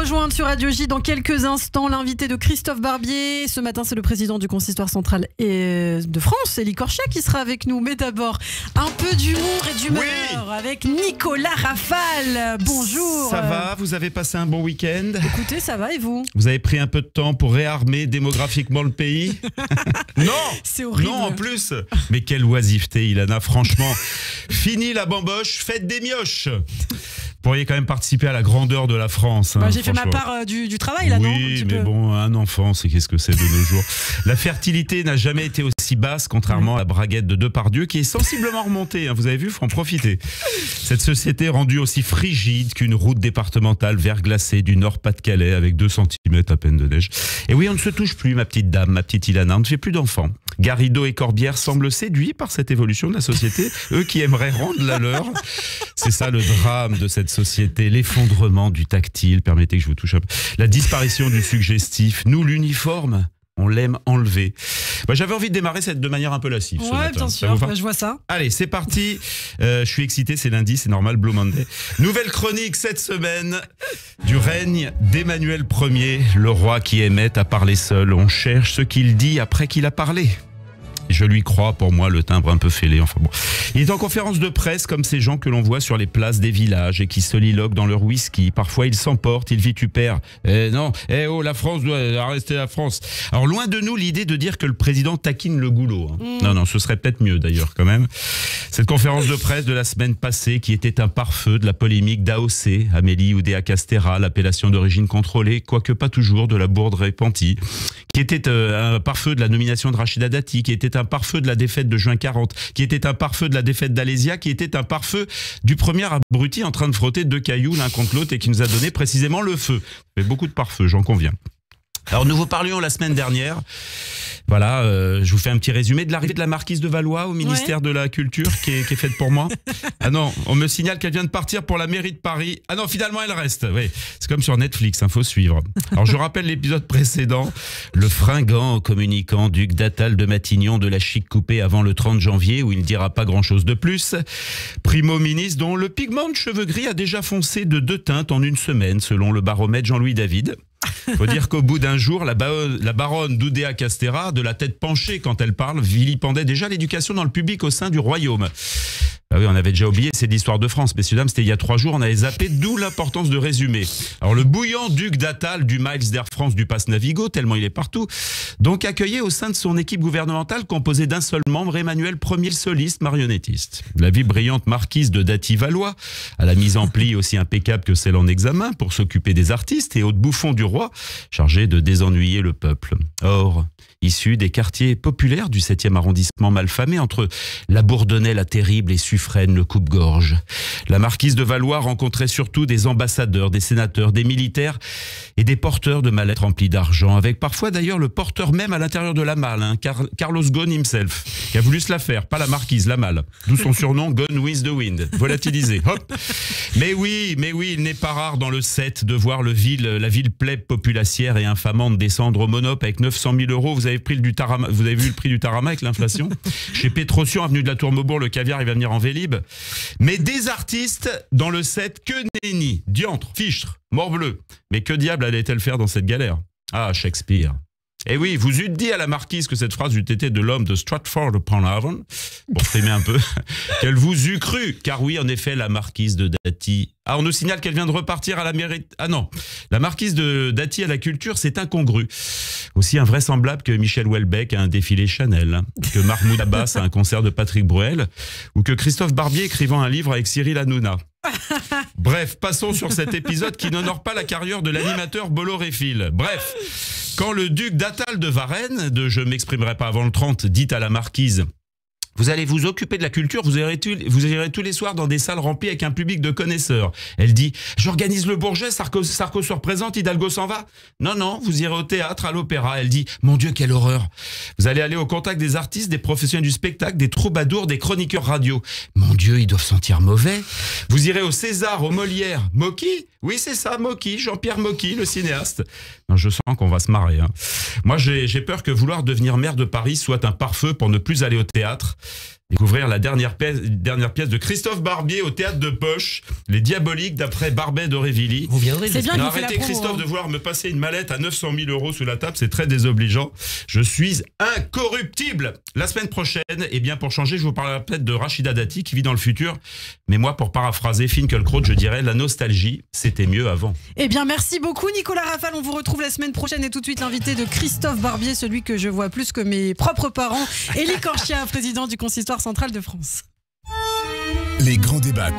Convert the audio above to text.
rejoindre sur Radio J dans quelques instants. L'invité de Christophe Barbier. Ce matin, c'est le président du Consistoire central de France, Élie Corchia, qui sera avec nous. Mais d'abord, un peu d'humour et d'humeur avec Nicolas Rafale. Bonjour. Ça va? Vous avez passé un bon week-end? Écoutez, ça va et vous? Vous avez pris un peu de temps pour réarmer démographiquement le pays? Non! C'est horrible. Non, en plus. Mais quelle oisiveté, Ilana, franchement. Fini la bamboche, faites des mioches. Vous pourriez quand même participer à la grandeur de la France. Hein, j'ai fait ma part du travail là, non? Oui, mais bon, un enfant, c'est qu'est-ce que c'est de nos jours. La fertilité n'a jamais été aussi basse, contrairement à la braguette de Depardieu, qui est sensiblement remontée. Hein, vous avez vu, il faut en profiter. Cette société est rendue aussi frigide qu'une route départementale verglacée du Nord-Pas-de-Calais, avec 2 cm à peine de neige. Et oui, on ne se touche plus, ma petite dame, ma petite Ilana, on ne fait plus d'enfants. Garrido et Corbière semblent séduits par cette évolution de la société, eux qui aimeraient rendre la leur. C'est ça le drame de cette société, l'effondrement du tactile, permettez que je vous touche un peu, la disparition du suggestif. Nous, l'uniforme, on l'aime enlever. J'avais envie de démarrer de manière un peu lascive ce matin. Bien sûr, je vois ça. Allez, c'est parti. Je suis excité, c'est lundi, c'est normal, Blue Monday. Nouvelle chronique cette semaine du règne d'Emmanuel Ier, le roi qui aimait à parler seul. On cherche ce qu'il dit après qu'il a parlé. Je lui crois, pour moi, le timbre un peu fêlé. Enfin bon. Il est en conférence de presse comme ces gens que l'on voit sur les places des villages et qui soliloquent dans leur whisky. Parfois, ils s'emportent, ils vitupèrent. La France doit rester la France. Alors, loin de nous l'idée de dire que le président taquine le goulot. Hein. Non, ce serait peut-être mieux d'ailleurs quand même. Cette conférence de presse de la semaine passée qui était un pare-feu de la polémique d'AOC, Amélie Oudéa-Castéra, l'appellation d'origine contrôlée, quoique pas toujours, de la bourde répentie, qui était un pare-feu de la nomination de Rachida Dati, qui était un pare-feu de la défaite de juin 40, qui était un pare-feu de la défaite d'Alésia, qui était un pare-feu du premier abruti en train de frotter 2 cailloux l'un contre l'autre et qui nous a donné précisément le feu. Il y avait beaucoup de pare-feu, j'en conviens. Alors nous vous parlions la semaine dernière, voilà, je vous fais un petit résumé de l'arrivée de la marquise de Valois au ministère de la Culture qui est faite pour moi. Ah non, on me signale qu'elle vient de partir pour la mairie de Paris. Ah non, finalement elle reste. Oui, c'est comme sur Netflix, faut suivre. Alors je rappelle l'épisode précédent, le fringant communicant duc d'Atal de Matignon de la chic coupée avant le 30 janvier où il ne dira pas grand-chose de plus. Primo ministre dont le pigment de cheveux gris a déjà foncé de 2 teintes en une semaine selon le baromètre Jean-Louis David. Faut dire qu'au bout d'un jour, la baronne d'Oudéa-Castéra, de la tête penchée quand elle parle, vilipendait déjà l'éducation dans le public au sein du royaume. Ah oui, on avait déjà oublié, c'est de l'histoire de France, messieurs dames, c'était il y a 3 jours, on avait zappé, d'où l'importance de résumer. Alors le bouillant duc d'Atal, du Miles d'Air France, du Pass Navigo, tellement il est partout, donc accueillait au sein de son équipe gouvernementale composée d'un seul membre, Emmanuel Ier, soliste marionnettiste. La vie brillante marquise de Dati-Valois, à la mise en pli aussi impeccable que celle en examen, pour s'occuper des artistes et haute bouffon du roi, chargé de désennuyer le peuple. Or, issu des quartiers populaires du 7e arrondissement malfamé, entre la Bourdonnais, la terrible et Suffren, le coupe-gorge. La marquise de Valois rencontrait surtout des ambassadeurs, des sénateurs, des militaires et des porteurs de mallettes remplies d'argent, avec parfois d'ailleurs le porteur même à l'intérieur de la malle, Carlos Ghosn himself, qui a voulu se la faire, pas la marquise, la malle. D'où son surnom Gone with the Wind, volatilisé. Hop. Mais oui, il n'est pas rare dans le 7 de voir la ville plèbe populacière et infamante descendre au monop avec 900 000 €. Vous avez vu le prix du tarama avec l'inflation? Chez Pétrosian, avenue de la Tour Maubourg, le caviar, il va venir en Vélib. Mais des artistes dans le 7, que nenni, diantre, fichtre, morbleu. Mais que diable allait-elle faire dans cette galère? Ah, Shakespeare. Eh oui, vous eûtes dit à la marquise que cette phrase eût été de l'homme de Stratford-upon-Avon, pour frimer un peu, qu'elle vous eût cru. Car oui, en effet, la marquise de Dati... Ah, on nous signale qu'elle vient de repartir à la mairie... Ah non, la marquise de Dati à la culture, c'est incongru. Aussi invraisemblable que Michel Houellebecq a un défilé Chanel, que Mahmoud Abbas a un concert de Patrick Bruel, ou que Christophe Barbier écrivant un livre avec Cyril Hanouna. Bref, passons sur cet épisode qui n'honore pas la carrière de l'animateur Bolloré-Fil. Bref, quand le duc d'Atal de Varennes, de je m'exprimerai pas avant le 30, dit à la marquise: vous allez vous occuper de la culture, vous irez tous les soirs dans des salles remplies avec un public de connaisseurs. Elle dit, j'organise le Bourget, Sarko se représente, Hidalgo s'en va. Non, vous irez au théâtre, à l'opéra. Elle dit, mon Dieu, quelle horreur. Vous allez aller au contact des artistes, des professionnels du spectacle, des troubadours, des chroniqueurs radio. Mon Dieu, ils doivent sentir mauvais. Vous irez au César, au Molière. Mocky? Oui, c'est ça, Mocky, Jean-Pierre Mocky, le cinéaste. Non, je sens qu'on va se marrer. Moi, j'ai peur que vouloir devenir maire de Paris soit un pare-feu pour ne plus aller au théâtre. Découvrir la dernière pièce de Christophe Barbier au théâtre de Poche, Les Diaboliques d'après Barbet d'Aurevilly. Vous viendrez. C'est bien qu'il fait la Arrêtez promo, Christophe hein. de vouloir me passer une mallette à 900 000 euros sous la table, c'est très désobligeant. Je suis incorruptible. La semaine prochaine, eh bien pour changer, je vous parlerai peut-être de Rachida Dati qui vit dans le futur. Mais moi, pour paraphraser Finkielkraut, je dirais la nostalgie, c'était mieux avant. Eh bien, merci beaucoup Nicolas Rafal. On vous retrouve la semaine prochaine et tout de suite l'invité de Christophe Barbier, celui que je vois plus que mes propres parents, Élie Korchia, président du Consistoire central de France. Les grands débats.